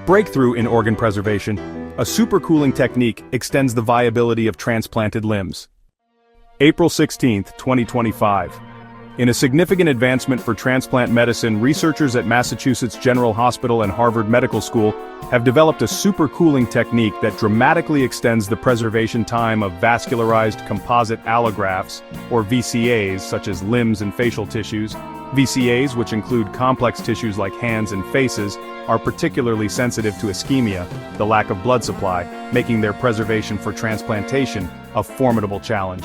Breakthrough in organ preservation, a supercooling technique extends the viability of transplanted limbs. April 16, 2025. In a significant advancement for transplant medicine, researchers at Massachusetts General Hospital and Harvard Medical School have developed a supercooling technique that dramatically extends the preservation time of vascularized composite allografts, or VCAs, such as limbs and facial tissues. VCAs, which include complex tissues like hands and faces, are particularly sensitive to ischemia, the lack of blood supply, making their preservation for transplantation a formidable challenge.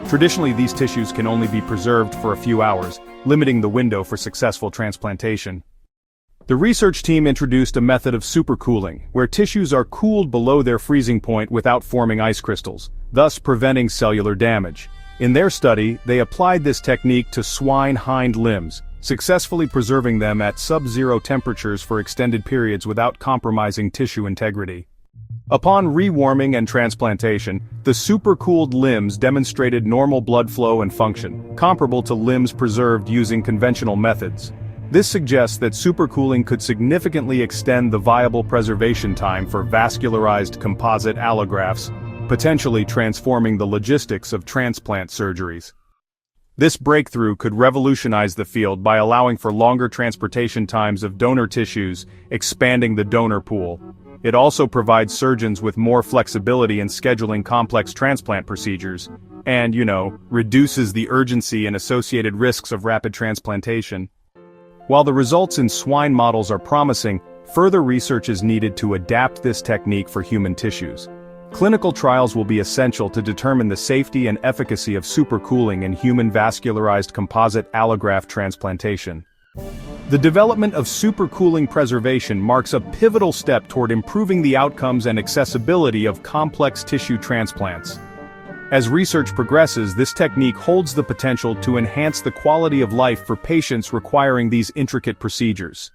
Traditionally, these tissues can only be preserved for a few hours, limiting the window for successful transplantation. The research team introduced a method of supercooling, where tissues are cooled below their freezing point without forming ice crystals, thus preventing cellular damage. In their study, they applied this technique to swine hind limbs, successfully preserving them at sub-zero temperatures for extended periods without compromising tissue integrity. Upon rewarming and transplantation, the supercooled limbs demonstrated normal blood flow and function, comparable to limbs preserved using conventional methods. This suggests that supercooling could significantly extend the viable preservation time for vascularized composite allografts, potentially transforming the logistics of transplant surgeries. This breakthrough could revolutionize the field by allowing for longer transportation times of donor tissues, expanding the donor pool. It also provides surgeons with more flexibility in scheduling complex transplant procedures, and, reduces the urgency and associated risks of rapid transplantation. While the results in swine models are promising, further research is needed to adapt this technique for human tissues. Clinical trials will be essential to determine the safety and efficacy of supercooling in human vascularized composite allograft transplantation. The development of supercooling preservation marks a pivotal step toward improving the outcomes and accessibility of complex tissue transplants. As research progresses, this technique holds the potential to enhance the quality of life for patients requiring these intricate procedures.